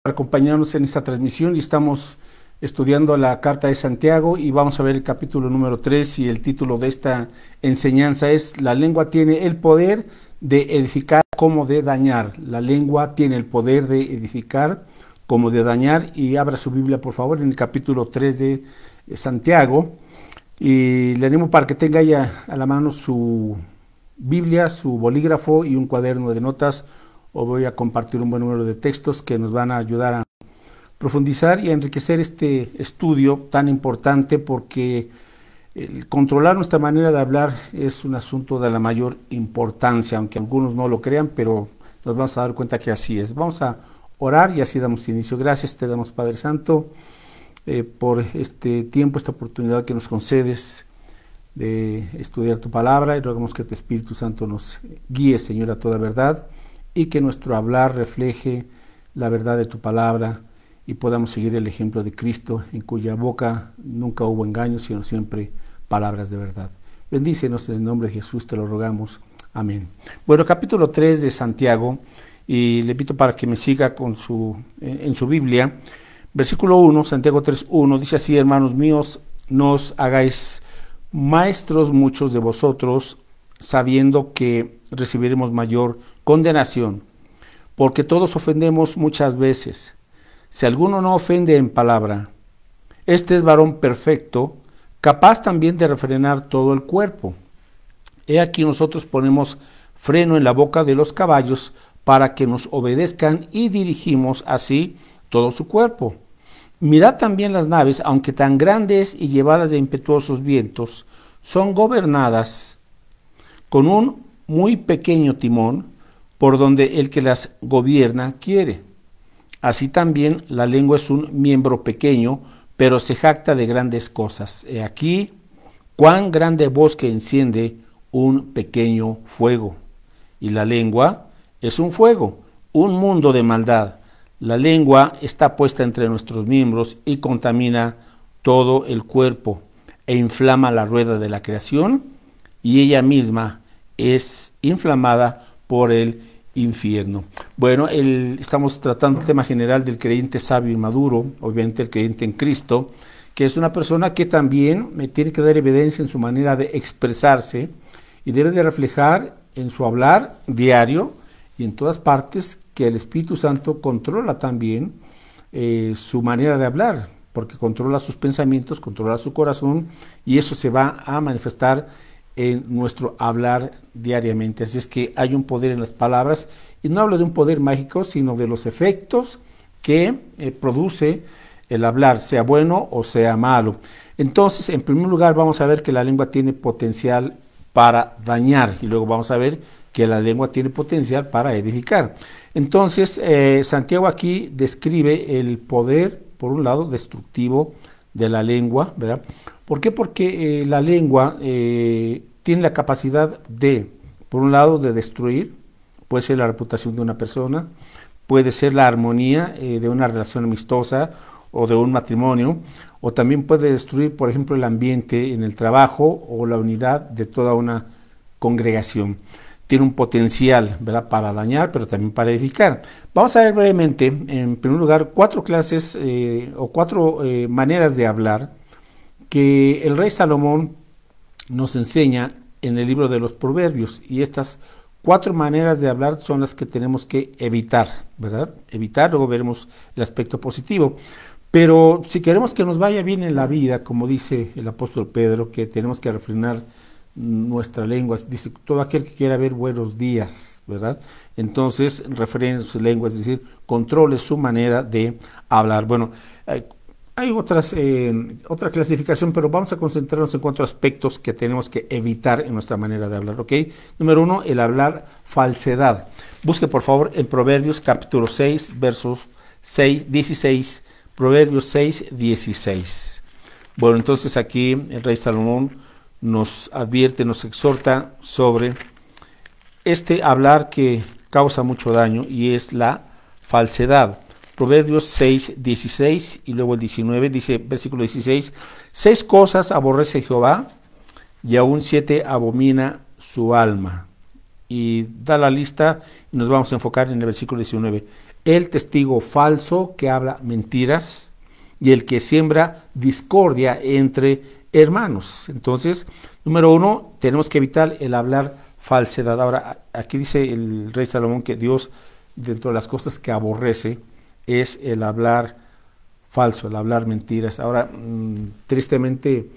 Por acompañarnos en esta transmisión y estamos estudiando la Carta de Santiago y vamos a ver el capítulo número 3 y el título de esta enseñanza es La lengua tiene el poder de edificar como de dañar. La lengua tiene el poder de edificar como de dañar, y abra su Biblia por favor en el capítulo 3 de Santiago y le animo para que tenga ya a la mano su Biblia, su bolígrafo y un cuaderno de notas. Os voy a compartir un buen número de textos que nos van a ayudar a profundizar y a enriquecer este estudio tan importante, porque el controlar nuestra manera de hablar es un asunto de la mayor importancia, aunque algunos no lo crean, pero nos vamos a dar cuenta que así es. Vamos a orar y así damos inicio. Gracias te damos, Padre Santo, por este tiempo, esta oportunidad que nos concedes de estudiar tu palabra, y rogamos que tu Espíritu Santo nos guíe, Señor, a toda verdad, y que nuestro hablar refleje la verdad de tu palabra y podamos seguir el ejemplo de Cristo, en cuya boca nunca hubo engaños, sino siempre palabras de verdad. Bendícenos en el nombre de Jesús, te lo rogamos. Amén. Bueno, capítulo 3 de Santiago, y le invito para que me siga con en su Biblia. Versículo 1, Santiago 3:1, dice así: hermanos míos, no os hagáis maestros muchos de vosotros, sabiendo que recibiremos mayor condenación, porque todos ofendemos muchas veces. Si alguno no ofende en palabra, este es varón perfecto, capaz también de refrenar todo el cuerpo. He aquí nosotros ponemos freno en la boca de los caballos para que nos obedezcan, y dirigimos así todo su cuerpo. Mirad también las naves, aunque tan grandes y llevadas de impetuosos vientos, son gobernadas con un muy pequeño timón, por donde el que las gobierna quiere. Así también la lengua es un miembro pequeño, pero se jacta de grandes cosas. He aquí cuán grande bosque enciende un pequeño fuego. Y la lengua es un fuego, un mundo de maldad. La lengua está puesta entre nuestros miembros y contamina todo el cuerpo, e inflama la rueda de la creación, y ella misma es inflamada por el infierno. Bueno, estamos tratando el tema general del creyente sabio y maduro, obviamente el creyente en Cristo, que es una persona que también tiene que dar evidencia en su manera de expresarse y debe de reflejar en su hablar diario y en todas partes que el Espíritu Santo controla también su manera de hablar, porque controla sus pensamientos, controla su corazón, y eso se va a manifestar en nuestro hablar diariamente. Así es que hay un poder en las palabras, y no hablo de un poder mágico, sino de los efectos que produce el hablar, sea bueno o sea malo. Entonces, en primer lugar, vamos a ver que la lengua tiene potencial para dañar, y luego vamos a ver que la lengua tiene potencial para edificar. Entonces, Santiago aquí describe el poder, por un lado, destructivo de la lengua, ¿verdad? ¿Por qué? Porque la lengua tiene la capacidad de, por un lado, de destruir. Puede ser la reputación de una persona, puede ser la armonía de una relación amistosa o de un matrimonio, o también puede destruir, por ejemplo, el ambiente en el trabajo o la unidad de toda una congregación. Tiene un potencial, ¿verdad?, para dañar, pero también para edificar. Vamos a ver brevemente, en primer lugar, cuatro clases o cuatro maneras de hablar que el rey Salomón nos enseña en el libro de los Proverbios, y estas cuatro maneras de hablar son las que tenemos que evitar, ¿verdad? Evitar, luego veremos el aspecto positivo. Pero si queremos que nos vaya bien en la vida, como dice el apóstol Pedro, que tenemos que refrenar nuestra lengua, dice, todo aquel que quiera ver buenos días, ¿verdad? Entonces, refrene su lengua, es decir, controle su manera de hablar. Bueno, hay otra clasificación, pero vamos a concentrarnos en cuatro aspectos que tenemos que evitar en nuestra manera de hablar, ¿ok? Número 1, el hablar falsedad. Busque, por favor, en Proverbios capítulo 6, versos 16, Proverbios 6, 16. Bueno, entonces aquí el rey Salomón nos advierte, nos exhorta sobre este hablar que causa mucho daño, y es la falsedad. Proverbios 6, 16 y luego el 19, dice, versículo 16, 6 cosas aborrece Jehová, y aún 7 abomina su alma. Y da la lista, y nos vamos a enfocar en el versículo 19. el testigo falso que habla mentiras y el que siembra discordia entre hermanos. Entonces, número 1, tenemos que evitar el hablar falsedad. Ahora, aquí dice el rey Salomón que Dios, dentro de las cosas que aborrece, es el hablar falso, el hablar mentiras. Ahora, tristemente,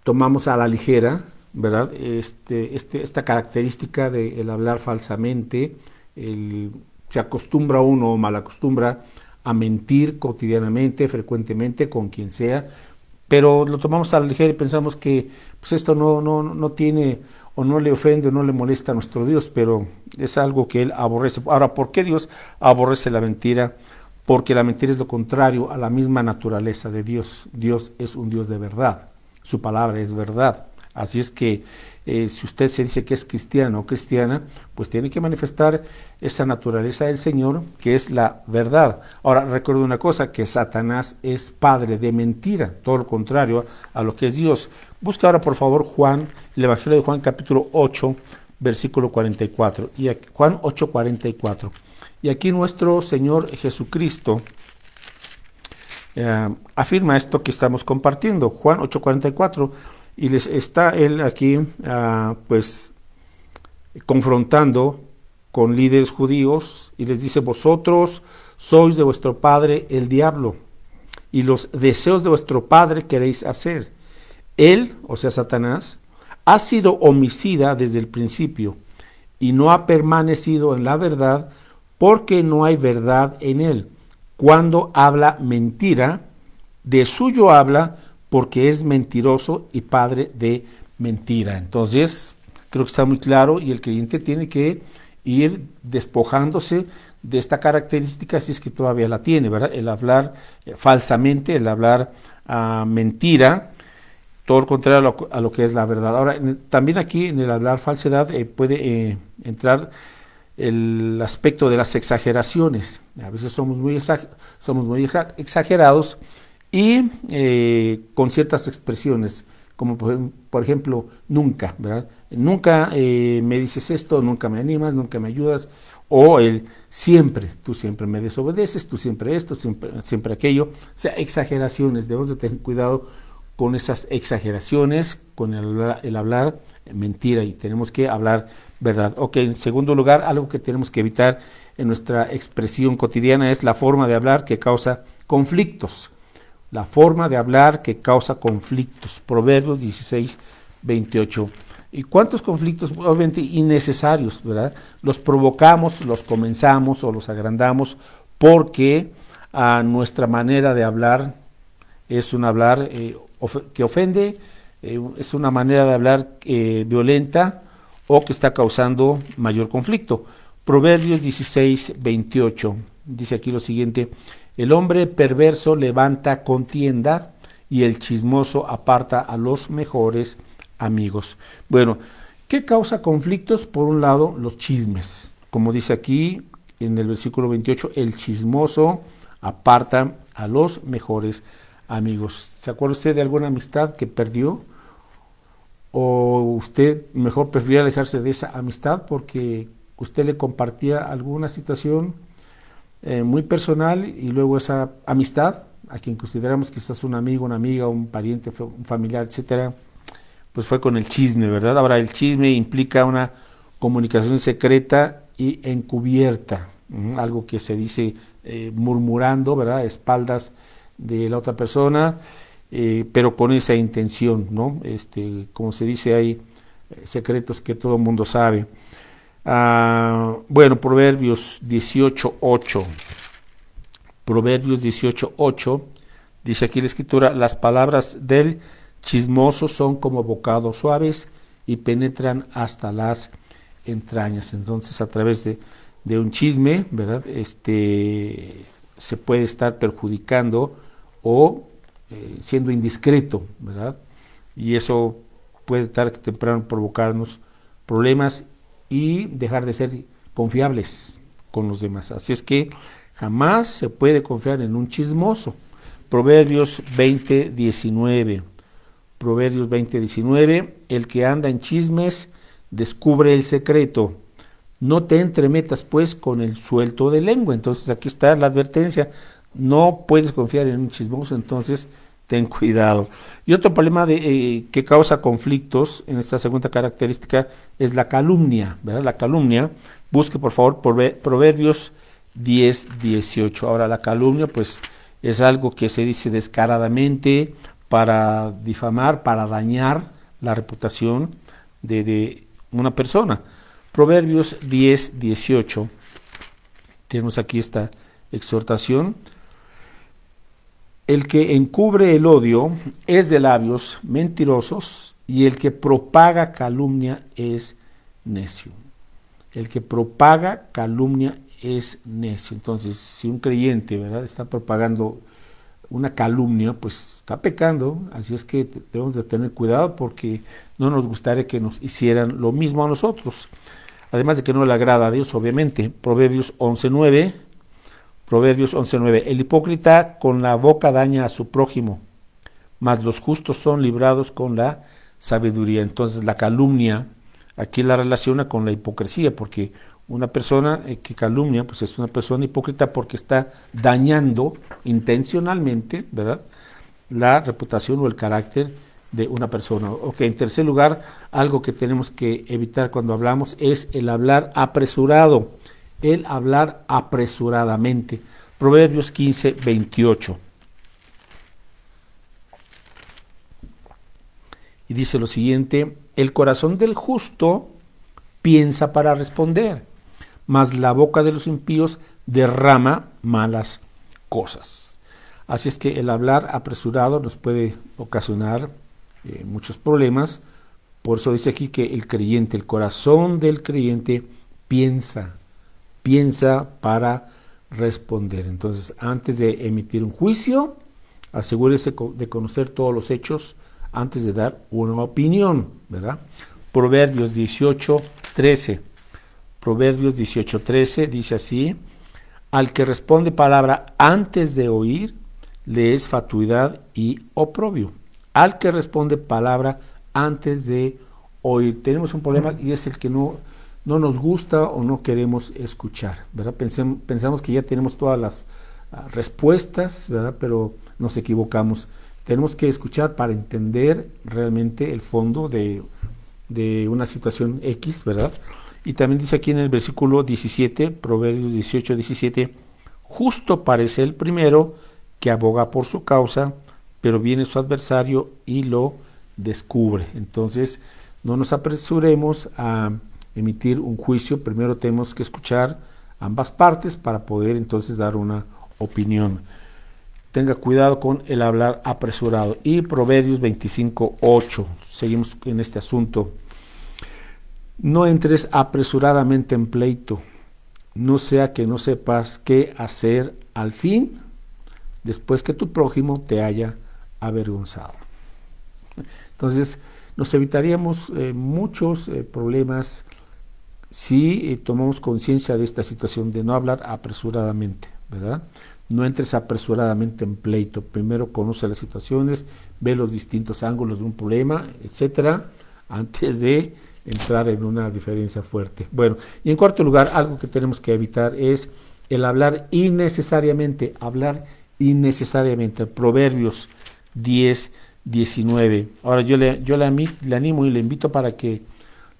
tomamos a la ligera, ¿verdad? Esta característica de el hablar falsamente, se acostumbra uno o mal acostumbra a mentir cotidianamente, frecuentemente, con quien sea, pero lo tomamos a la ligera y pensamos que pues esto no tiene o no le ofende o no le molesta a nuestro Dios, pero es algo que Él aborrece. Ahora, ¿por qué Dios aborrece la mentira? Porque la mentira es lo contrario a la misma naturaleza de Dios. Dios es un Dios de verdad, su palabra es verdad. Así es que si usted se dice que es cristiano o cristiana, pues tiene que manifestar esa naturaleza del Señor, que es la verdad. Ahora, recuerdo una cosa, que Satanás es padre de mentira, todo lo contrario a lo que es Dios. Busca ahora, por favor, Juan, el Evangelio de Juan, capítulo 8, versículo 44. Y aquí, Juan 8, 44. Y aquí nuestro Señor Jesucristo afirma esto que estamos compartiendo. Juan 8, 44. Y les está él aquí, pues, confrontando con líderes judíos y les dice: vosotros sois de vuestro padre el diablo, y los deseos de vuestro padre queréis hacer. Él, o sea, Satanás, ha sido homicida desde el principio, y no ha permanecido en la verdad, porque no hay verdad en él. Cuando habla mentira, de suyo habla, porque es mentiroso y padre de mentira. Entonces, creo que está muy claro y el creyente tiene que ir despojándose de esta característica, si es que todavía la tiene, ¿verdad? El hablar falsamente, el hablar mentira, todo lo contrario a lo que es la verdad. Ahora, también aquí en el hablar falsedad puede entrar el aspecto de las exageraciones. A veces somos muy exagerados y con ciertas expresiones, como por ejemplo, nunca, ¿verdad? Nunca me dices esto, nunca me animas, nunca me ayudas, o el siempre, tú siempre me desobedeces, tú siempre esto, siempre aquello. O sea, exageraciones, debemos de tener cuidado con esas exageraciones, con el hablar mentira, y tenemos que hablar verdad. Ok, en segundo lugar, algo que tenemos que evitar en nuestra expresión cotidiana es la forma de hablar que causa conflictos. La forma de hablar que causa conflictos. Proverbios 16, 28. ¿Y cuántos conflictos? Obviamente innecesarios, ¿verdad? Los provocamos, los comenzamos o los agrandamos porque nuestra manera de hablar es un hablar que ofende, es una manera de hablar violenta o que está causando mayor conflicto. Proverbios 16, 28. Dice aquí lo siguiente: el hombre perverso levanta contienda y el chismoso aparta a los mejores amigos. Bueno, ¿qué causa conflictos? Por un lado, los chismes. Como dice aquí en el versículo 28, el chismoso aparta a los mejores amigos. ¿Se acuerda usted de alguna amistad que perdió? ¿O usted mejor prefería alejarse de esa amistad porque usted le compartía alguna situación muy personal y luego esa amistad, a quien consideramos quizás un amigo, una amiga, un pariente, un familiar, etcétera, pues fue con el chisme, ¿verdad? Ahora, el chisme implica una comunicación secreta y encubierta, algo que se dice murmurando, ¿verdad?, a espaldas de la otra persona, pero con esa intención, ¿no? Como se dice, hay secretos que todo el mundo sabe. Bueno, Proverbios 18:8. Proverbios 18:8 dice aquí la escritura: las palabras del chismoso son como bocados suaves y penetran hasta las entrañas. Entonces, a través de un chisme, ¿verdad?, se puede estar perjudicando o siendo indiscreto, ¿verdad? Y eso puede tarde o temprano provocarnos problemas y dejar de ser confiables con los demás. Así es que jamás se puede confiar en un chismoso. Proverbios 20:19. Proverbios 20:19. El que anda en chismes descubre el secreto, No te entremetas pues con el suelto de lengua. Entonces aquí está la advertencia, no puedes confiar en un chismoso, entonces ten cuidado. Y otro problema que causa conflictos en esta segunda característica es la calumnia, ¿verdad? La calumnia, busque por favor Proverbios 10:18. Ahora la calumnia pues es algo que se dice descaradamente para difamar, para dañar la reputación de una persona. Proverbios 10:18. Tenemos aquí esta exhortación. El que encubre el odio es de labios mentirosos, y el que propaga calumnia es necio. El que propaga calumnia es necio. Entonces, si un creyente, ¿verdad?, está propagando una calumnia, pues está pecando. Así es que debemos de tener cuidado, porque no nos gustaría que nos hicieran lo mismo a nosotros. Además de que no le agrada a Dios, obviamente. Proverbios 11:9. Proverbios 11:9. El hipócrita con la boca daña a su prójimo, mas los justos son librados con la sabiduría. Entonces la calumnia aquí la relaciona con la hipocresía, porque una persona que calumnia, pues es una persona hipócrita porque está dañando intencionalmente, ¿verdad?, la reputación o el carácter de una persona. Ok, en tercer lugar, algo que tenemos que evitar cuando hablamos es el hablar apresurado, el hablar apresuradamente. Proverbios 15:28. Y dice lo siguiente: el corazón del justo piensa para responder, mas la boca de los impíos derrama malas cosas. Así es que el hablar apresurado nos puede ocasionar muchos problemas. Por eso dice aquí que el creyente, el corazón del creyente piensa para responder. Entonces, antes de emitir un juicio, asegúrese de conocer todos los hechos antes de dar una opinión, ¿verdad? Proverbios 18:13. Proverbios 18:13 dice así: al que responde palabra antes de oír, le es fatuidad y oprobio. Al que responde palabra antes de oír. Tenemos un problema, y es el que no nos gusta o no queremos escuchar, ¿verdad? Pensamos que ya tenemos todas las respuestas, ¿verdad?, pero nos equivocamos. Tenemos que escuchar para entender realmente el fondo de una situación X, ¿verdad? Y también dice aquí en el versículo 17, Proverbios 18:17, justo parece el primero que aboga por su causa, pero viene su adversario y lo descubre. Entonces, no nos apresuremos a emitir un juicio. Primero tenemos que escuchar ambas partes para poder entonces dar una opinión. Tenga cuidado con el hablar apresurado. Y Proverbios 25:8, seguimos en este asunto. No entres apresuradamente en pleito, no sea que no sepas qué hacer al fin, después que tu prójimo te haya avergonzado. Entonces, nos evitaríamos muchos problemas si tomamos conciencia de esta situación de no hablar apresuradamente, ¿verdad? No entres apresuradamente en pleito. Primero conoce las situaciones, ve los distintos ángulos de un problema, etcétera, antes de entrar en una diferencia fuerte. Bueno, y en cuarto lugar, algo que tenemos que evitar es el hablar innecesariamente. Proverbios 10:19. Ahora yo le animo y le invito para que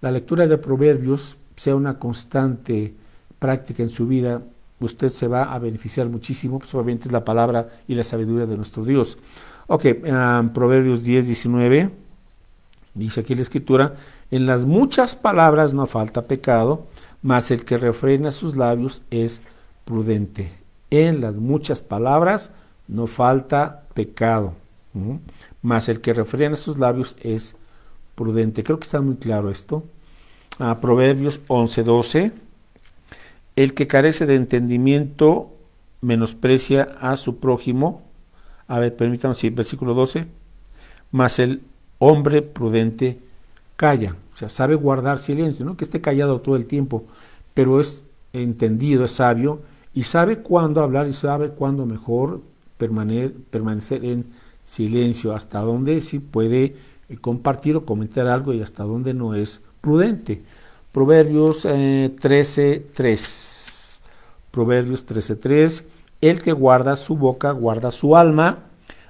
la lectura de Proverbios sea una constante práctica en su vida. Usted se va a beneficiar muchísimo, pues obviamente es la palabra y la sabiduría de nuestro Dios. Ok, Proverbios 10:19, dice aquí la escritura: en las muchas palabras no falta pecado, mas el que refrena sus labios es prudente. En las muchas palabras no falta pecado, mas el que refrena sus labios es prudente. Creo que está muy claro esto. Proverbios 11:12. El que carece de entendimiento menosprecia a su prójimo. A ver, permítanme, sí, versículo 12. Mas el hombre prudente calla. O sea, sabe guardar silencio, no que esté callado todo el tiempo, pero es entendido, es sabio, y sabe cuándo hablar y sabe cuándo mejor permanecer en silencio, hasta dónde sí puede compartir o comentar algo y hasta dónde no es prudente. Proverbios 13:3. Proverbios 13:3. El que guarda su boca guarda su alma,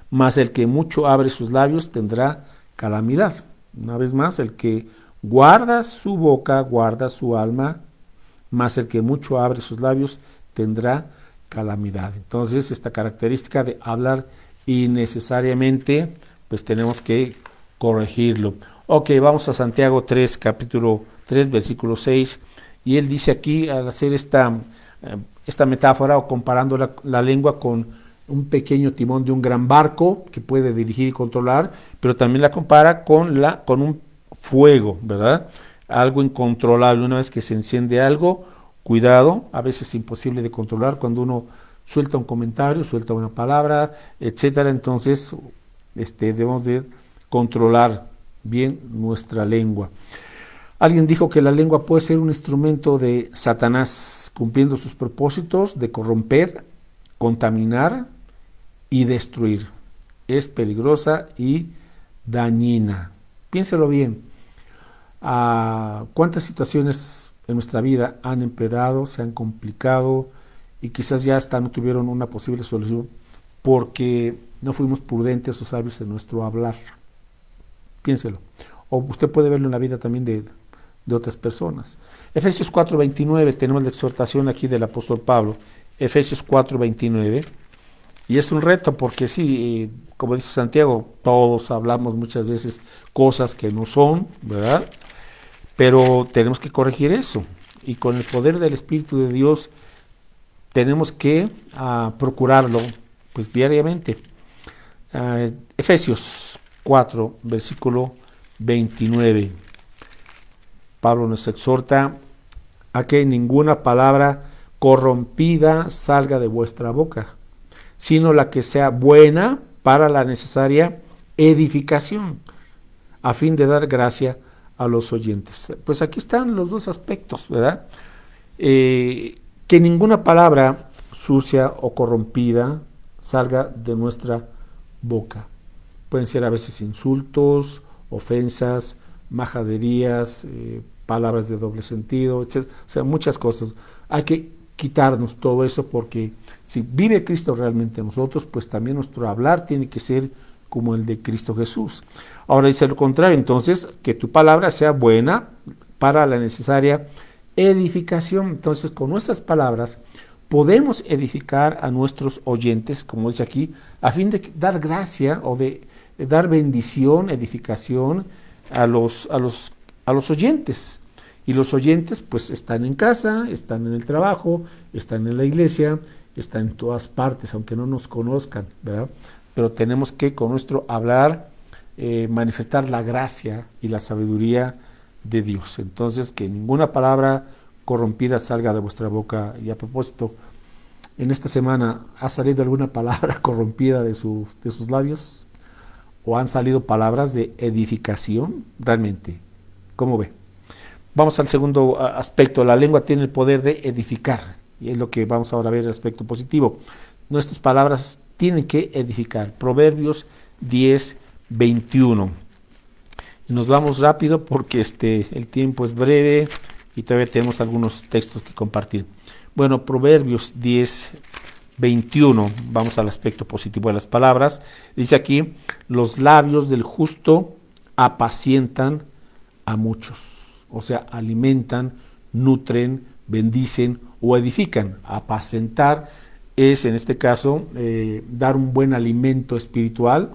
mas el que mucho abre sus labios tendrá calamidad. Una vez más, el que guarda su boca guarda su alma, mas el que mucho abre sus labios tendrá calamidad. Entonces, esta característica de hablar innecesariamente, pues tenemos que corregirlo. Ok, vamos a Santiago 3, capítulo 3, versículo 6, y él dice aquí, al hacer esta metáfora o comparando la lengua con un pequeño timón de un gran barco que puede dirigir y controlar, pero también la compara con un fuego, ¿verdad? Algo incontrolable. Una vez que se enciende algo, cuidado, a veces es imposible de controlar cuando uno suelta un comentario, suelta una palabra, etcétera. Entonces, debemos de controlar bien nuestra lengua. Alguien dijo que la lengua puede ser un instrumento de Satanás, cumpliendo sus propósitos de corromper, contaminar y destruir. Es peligrosa y dañina. Piénselo bien. ¿Cuántas situaciones en nuestra vida han empeorado, se han complicado y quizás ya hasta no tuvieron una posible solución porque no fuimos prudentes o sabios en nuestro hablar? Piénselo. O usted puede verlo en la vida también de otras personas. Efesios 4:29, tenemos la exhortación aquí del apóstol Pablo. Efesios 4:29. Y es un reto porque sí, como dice Santiago, todos hablamos muchas veces cosas que no son, ¿verdad? Pero tenemos que corregir eso. Y con el poder del Espíritu de Dios tenemos que procurarlo pues diariamente. Efesios 4, versículo 29. Pablo nos exhorta a que ninguna palabra corrompida salga de vuestra boca, sino la que sea buena para la necesaria edificación, a fin de dar gracia a los oyentes. Pues aquí están los dos aspectos, ¿verdad? Que ninguna palabra sucia o corrompida salga de nuestra boca. Pueden ser a veces insultos, ofensas, majaderías, palabras de doble sentido, etc. O sea, muchas cosas. Hay que quitarnos todo eso porque si vive Cristo realmente en nosotros, pues también nuestro hablar tiene que ser como el de Cristo Jesús. Ahora dice lo contrario, entonces, que tu palabra sea buena para la necesaria edificación. Entonces, con nuestras palabras podemos edificar a nuestros oyentes, como dice aquí, a fin de dar gracia o de dar bendición, edificación a los oyentes. Y los oyentes pues están en casa, están en el trabajo, están en la iglesia, están en todas partes, aunque no nos conozcan, ¿verdad? Pero tenemos que con nuestro hablar manifestar la gracia y la sabiduría de Dios. Entonces, que ninguna palabra corrompida salga de vuestra boca. Y a propósito, en esta semana, ¿ha salido alguna palabra corrompida de sus labios? ¿O han salido palabras de edificación? Realmente, ¿cómo ve? Vamos al segundo aspecto. La lengua tiene el poder de edificar. Y es lo que vamos ahora a ver el aspecto positivo. Nuestras palabras tienen que edificar. Proverbios 10:21. Y nos vamos rápido porque el tiempo es breve y todavía tenemos algunos textos que compartir. Bueno, Proverbios 10:21. Vamos al aspecto positivo de las palabras. Dice aquí, los labios del justo apacientan a muchos. O sea, alimentan, nutren, bendicen o edifican. Apacentar es, en este caso, dar un buen alimento espiritual,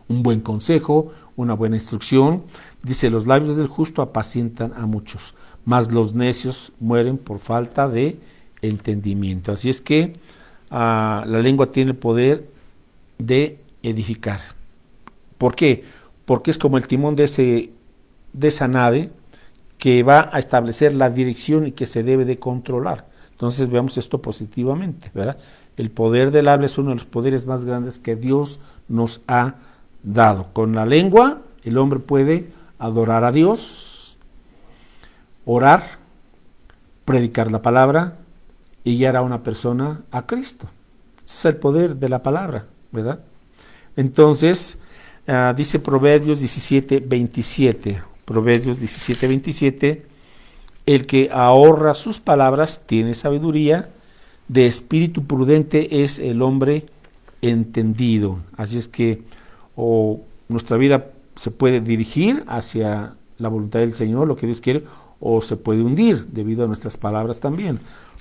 un buen consejo, una buena instrucción. Dice, los labios del justo apacientan a muchos, mas los necios mueren por falta de entendimiento. Así es que la lengua tiene el poder de edificar. ¿Por qué? Porque es como el timón de esa nave que va a establecer la dirección y que se debe de controlar. Entonces veamos esto positivamente, ¿verdad? El poder del habla es uno de los poderes más grandes que Dios nos ha dado. Con la lengua el hombre puede adorar a Dios, orar, predicar la palabra y guiar a una persona a Cristo. Ese es el poder de la palabra, ¿verdad? Entonces, dice Proverbios 17:27. Proverbios 17:27 El que ahorra sus palabras tiene sabiduría, de espíritu prudente es el hombre entendido. Así es que nuestra vida se puede dirigir hacia la voluntad del Señor, lo que Dios quiere, o se puede hundir debido a nuestras palabras también.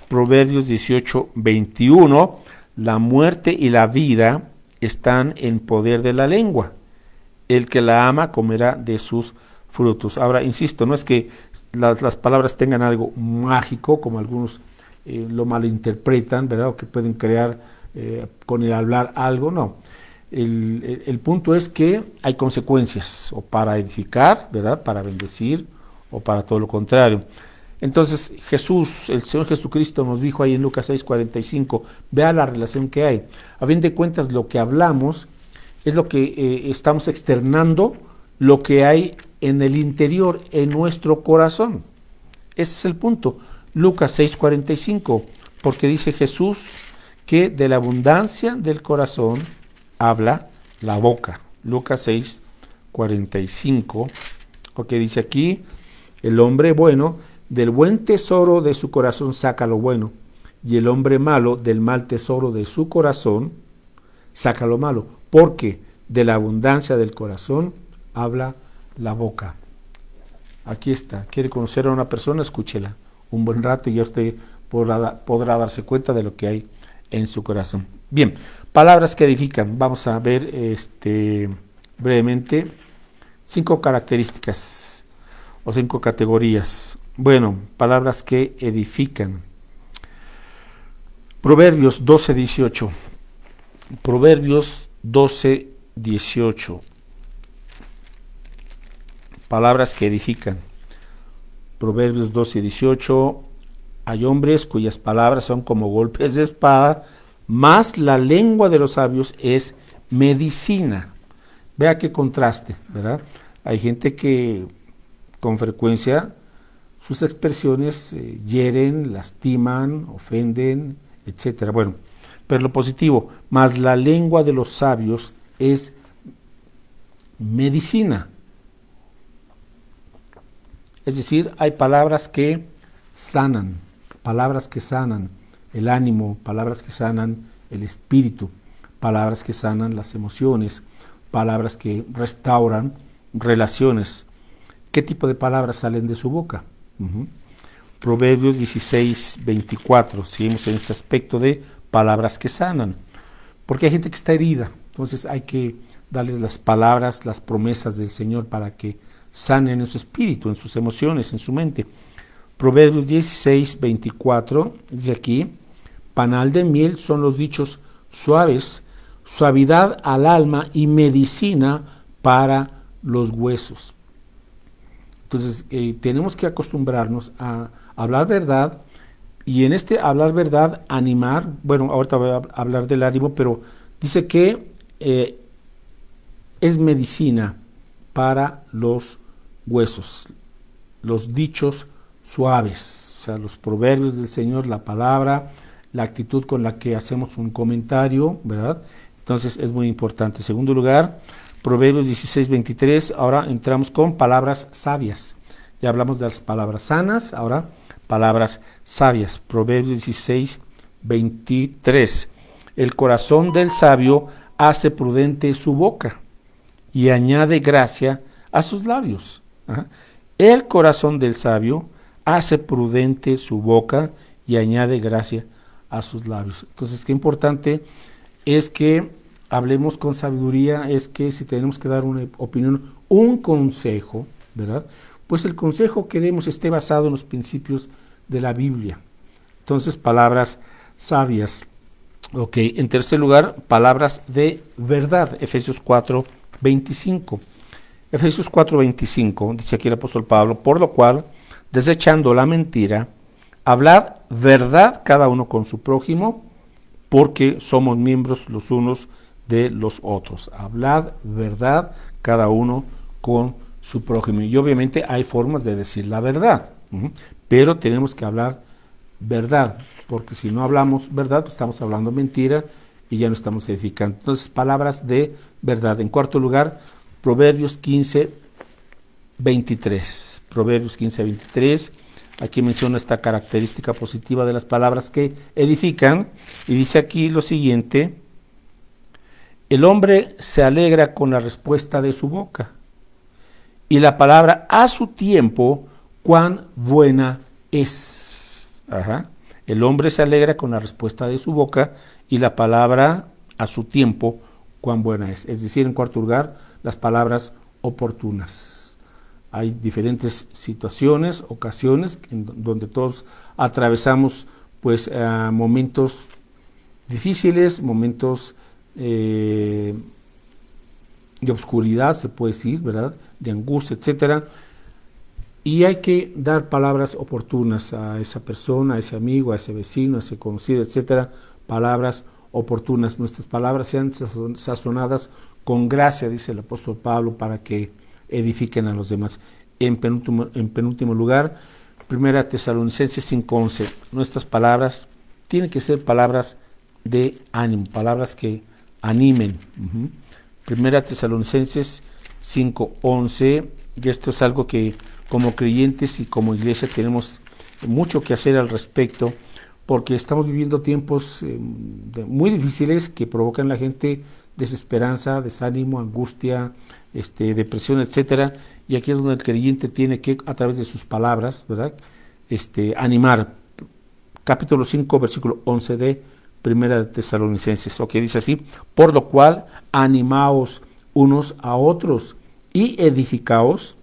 Proverbios 18:21, la muerte y la vida están en poder de la lengua. El que la ama comerá de sus frutos. Ahora, insisto, no es que las palabras tengan algo mágico, como algunos lo malinterpretan, ¿verdad? O que pueden crear con el hablar algo, no. El punto es que hay consecuencias, o para edificar, ¿verdad? Para bendecir, o para todo lo contrario. Entonces, el Señor Jesucristo nos dijo ahí en Lucas 6:45, vea la relación que hay. A fin de cuentas, lo que hablamos es lo que estamos externando, lo que hay en el interior, en nuestro corazón. Ese es el punto. Lucas 6:45, porque dice Jesús que de la abundancia del corazón habla la boca. Lucas 6:45, porque dice aquí, el hombre bueno del buen tesoro de su corazón saca lo bueno, y el hombre malo del mal tesoro de su corazón saca lo malo, porque de la abundancia del corazón habla la boca. Aquí está. ¿Quiere conocer a una persona? Escúchela un buen rato y ya usted podrá darse cuenta de lo que hay en su corazón. Bien, palabras que edifican. Vamos a ver brevemente 5 características o 5 categorías. Bueno, palabras que edifican. Proverbios 12:18. Proverbios 12:18. Palabras que edifican. Proverbios 12:18. Hay hombres cuyas palabras son como golpes de espada, mas la lengua de los sabios es medicina. Vea qué contraste, ¿verdad? Hay gente que con frecuencia sus expresiones hieren, lastiman, ofenden, etcétera. Bueno, pero lo positivo, mas la lengua de los sabios es medicina. Es decir, hay palabras que sanan el ánimo, palabras que sanan el espíritu, palabras que sanan las emociones, palabras que restauran relaciones. ¿Qué tipo de palabras salen de su boca? Proverbios 16:24, seguimos en este aspecto de palabras que sanan, porque hay gente que está herida, entonces hay que darles las palabras, las promesas del Señor para que sanen en su espíritu, en sus emociones, en su mente. Proverbios 16:24 dice aquí, panal de miel son los dichos suaves, suavidad al alma y medicina para los huesos. Entonces, tenemos que acostumbrarnos a hablar verdad, y en este hablar verdad, animar. Bueno, ahorita voy a hablar del ánimo, pero dice que es medicina para los huesos, los dichos suaves, o sea, los proverbios del Señor, la palabra, la actitud con la que hacemos un comentario, ¿verdad? Entonces es muy importante. En segundo lugar, Proverbios 16:23, ahora entramos con palabras sabias. Ya hablamos de las palabras sanas, ahora palabras sabias. Proverbios 16:23, el corazón del sabio hace prudente su boca y añade gracia a sus labios. El corazón del sabio hace prudente su boca y añade gracia a sus labios. Entonces, qué importante es que hablemos con sabiduría, es que si tenemos que dar una opinión, un consejo, ¿verdad? Pues el consejo que demos esté basado en los principios de la Biblia. Entonces, palabras sabias. Ok, en tercer lugar, palabras de verdad. Efesios 4:25. Efesios 4:25, dice aquí el apóstol Pablo, por lo cual, desechando la mentira, hablad verdad cada uno con su prójimo, porque somos miembros los unos de los otros. Hablad verdad cada uno con su prójimo. Y obviamente hay formas de decir la verdad, pero tenemos que hablar verdad, porque si no hablamos verdad, pues estamos hablando mentira y ya no estamos edificando. Entonces, palabras de verdad. En cuarto lugar, Proverbios 15:23. Proverbios 15:23. Aquí menciona esta característica positiva de las palabras que edifican, y dice aquí lo siguiente: el hombre se alegra con la respuesta de su boca, y la palabra a su tiempo, cuán buena es. El hombre se alegra con la respuesta de su boca, y la palabra a su tiempo, cuán buena es. Es decir, en cuarto lugar, las palabras oportunas. Hay diferentes situaciones, ocasiones, donde todos atravesamos pues momentos difíciles, momentos de oscuridad, se puede decir, ¿verdad?, de angustia, etcétera, y hay que dar palabras oportunas a esa persona, a ese amigo, a ese vecino, a ese conocido, etcétera, palabras oportunas. Nuestras palabras sean sazonadas con gracia, dice el apóstol Pablo, para que edifiquen a los demás. En penúltimo lugar, 1 Tesalonicenses 5:11, nuestras palabras tienen que ser palabras de ánimo, palabras que animen. 1 Tesalonicenses 5:11, y esto es algo que como creyentes y como iglesia tenemos mucho que hacer al respecto, porque estamos viviendo tiempos muy difíciles que provocan en la gente desesperanza, desánimo, angustia, depresión, etcétera, y aquí es donde el creyente tiene que, a través de sus palabras, ¿verdad?, animar. Capítulo 5, versículo 11 de 1 Tesalonicenses, que dice así: por lo cual animaos unos a otros y edificaos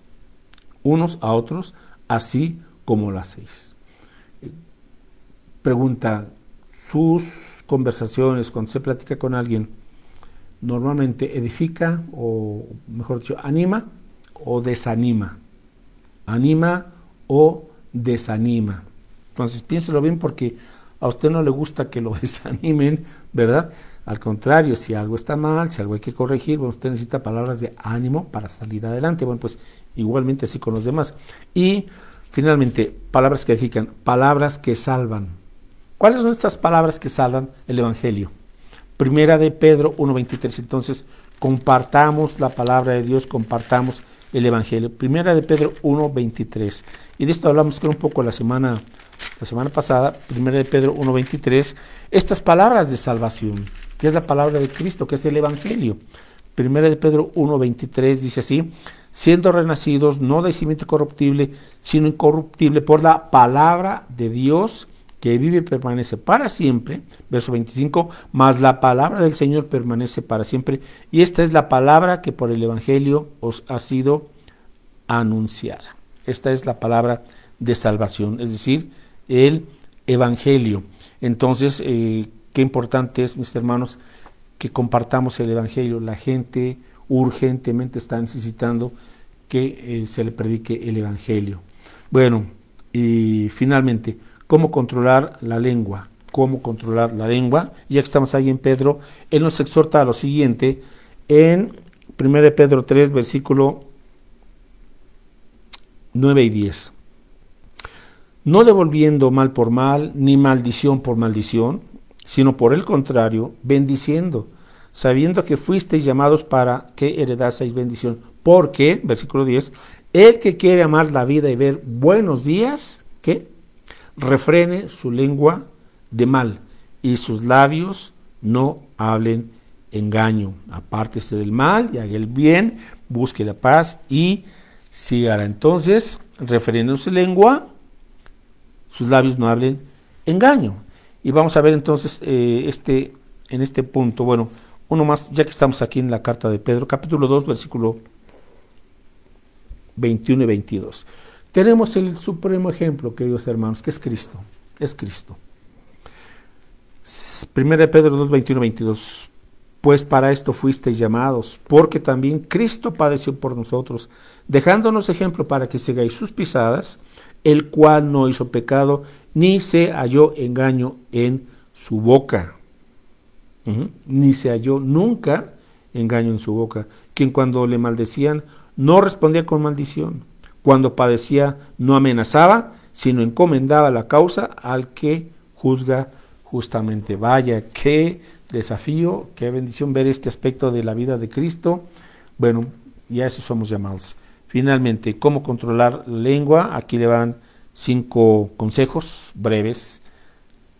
unos a otros, así como lo hacéis. Pregunta: sus conversaciones, cuando se platica con alguien, normalmente edifica, o mejor dicho, anima o desanima. Anima o desanima. Entonces piénselo bien, porque a usted no le gusta que lo desanimen, ¿verdad? Al contrario, si algo está mal, si algo hay que corregir, bueno, usted necesita palabras de ánimo para salir adelante. Bueno, pues igualmente así con los demás. Y finalmente, palabras que edifican, palabras que salvan. ¿Cuáles son estas palabras que salvan? El Evangelio. 1 de Pedro 1:23. Entonces, compartamos la palabra de Dios, compartamos el Evangelio. 1 de Pedro 1:23. Y de esto hablamos creo un poco la semana pasada. 1 de Pedro 1:23. Estas palabras de salvación, que es la palabra de Cristo, que es el Evangelio. 1 de Pedro 1:23 dice así: siendo renacidos no de simiente corruptible, sino incorruptible, por la palabra de Dios, que vive y permanece para siempre. Verso 25, mas la palabra del Señor permanece para siempre, y esta es la palabra que por el Evangelio os ha sido anunciada. Esta es la palabra de salvación, es decir, el Evangelio. Entonces, qué importante es, mis hermanos, que compartamos el Evangelio. La gente urgentemente está necesitando que se le predique el Evangelio. Bueno, y finalmente, ¿cómo controlar la lengua? ¿Cómo controlar la lengua? Ya que estamos ahí en Pedro, él nos exhorta a lo siguiente, en 1 Pedro 3, versículo 9 y 10. No devolviendo mal por mal, ni maldición por maldición, sino por el contrario, bendiciendo, sabiendo que fuisteis llamados para que heredaseis bendición. Porque, versículo 10, el que quiere amar la vida y ver buenos días, ¿qué? Refrene su lengua de mal, y sus labios no hablen engaño. Apártese del mal y haga el bien, busque la paz y sígala. Entonces, refrene su lengua, sus labios no hablen engaño. Y vamos a ver entonces en este punto, bueno, uno más, ya que estamos aquí en la carta de Pedro, capítulo 2, versículo 21 y 22. Tenemos el supremo ejemplo, queridos hermanos, que es Cristo. Es Cristo. 1 de Pedro 2, 21 y 22. Pues para esto fuisteis llamados, porque también Cristo padeció por nosotros, dejándonos ejemplo para que sigáis sus pisadas, el cual no hizo pecado, ni se halló engaño en su boca. Ni se halló nunca engaño en su boca. Quien cuando le maldecían, no respondía con maldición. Cuando padecía, no amenazaba, sino encomendaba la causa al que juzga justamente. Vaya, qué desafío, qué bendición ver este aspecto de la vida de Cristo. Bueno, ya eso somos llamados. Finalmente, ¿cómo controlar la lengua? Aquí le van 5 consejos breves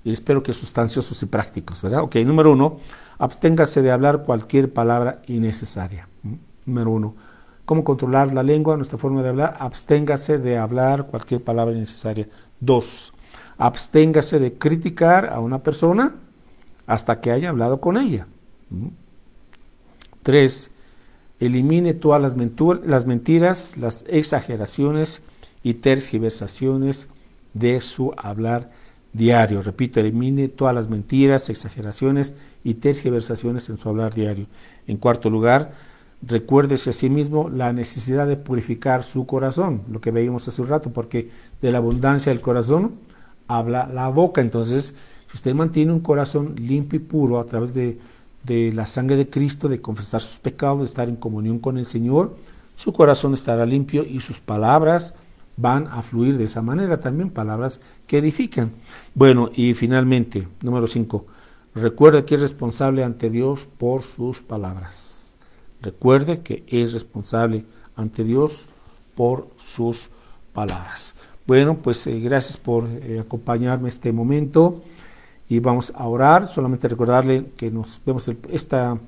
y espero que sustanciosos y prácticos, ¿verdad? Ok, número 1, absténgase de hablar cualquier palabra innecesaria. Número 1, ¿cómo controlar la lengua, nuestra forma de hablar? Absténgase de hablar cualquier palabra innecesaria. 2, absténgase de criticar a una persona hasta que haya hablado con ella. 3, elimine todas las mentiras, las exageraciones y tergiversaciones de su hablar diario. Repito, elimine todas las mentiras, exageraciones y tergiversaciones en su hablar diario. En cuarto lugar, recuérdese a sí mismo la necesidad de purificar su corazón, lo que veíamos hace un rato, porque de la abundancia del corazón habla la boca. Entonces, si usted mantiene un corazón limpio y puro a través de la sangre de Cristo, de confesar sus pecados, de estar en comunión con el Señor, su corazón estará limpio y sus palabras van a fluir de esa manera también, palabras que edifican. Bueno, y finalmente, número 5, recuerde que es responsable ante Dios por sus palabras. Recuerde que es responsable ante Dios por sus palabras. Bueno, pues gracias por acompañarme este momento y vamos a orar. Solamente recordarle que nos vemos este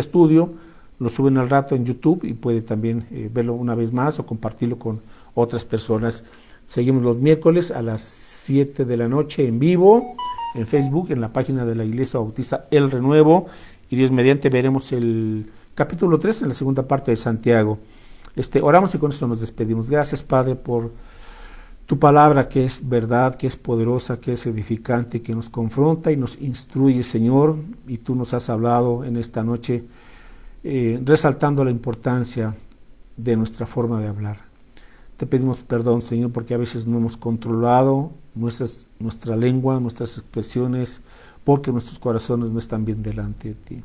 estudio, lo suben al rato en YouTube y puede también verlo una vez más o compartirlo con otras personas. Seguimos los miércoles a las 7 de la noche en vivo en Facebook, en la página de la Iglesia Bautista El Renuevo, y Dios mediante veremos el capítulo 3 en la segunda parte de Santiago. Oramos y con esto nos despedimos. Gracias, Padre, por tu palabra, que es verdad, que es poderosa, que es edificante, que nos confronta y nos instruye, Señor, y tú nos has hablado en esta noche resaltando la importancia de nuestra forma de hablar. Te pedimos perdón, Señor, porque a veces no hemos controlado nuestra lengua, nuestras expresiones, porque nuestros corazones no están bien delante de ti.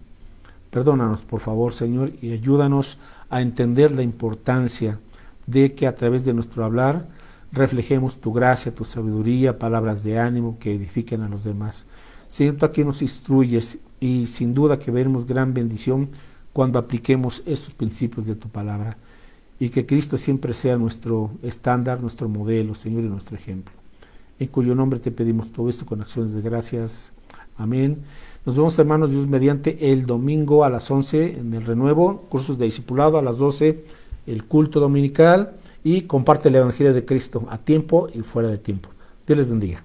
Perdónanos, por favor, Señor, y ayúdanos a entender la importancia de que a través de nuestro hablar reflejemos tu gracia, tu sabiduría, palabras de ánimo que edifiquen a los demás. Señor, tú aquí nos instruyes y sin duda que veremos gran bendición cuando apliquemos estos principios de tu palabra. Y que Cristo siempre sea nuestro estándar, nuestro modelo, Señor, y nuestro ejemplo. En cuyo nombre te pedimos todo esto con acciones de gracias. Amén. Nos vemos, hermanos, Dios mediante, el domingo a las 11 en el Renuevo, cursos de discipulado, a las 12 el culto dominical, y comparte el Evangelio de Cristo a tiempo y fuera de tiempo. Dios les bendiga.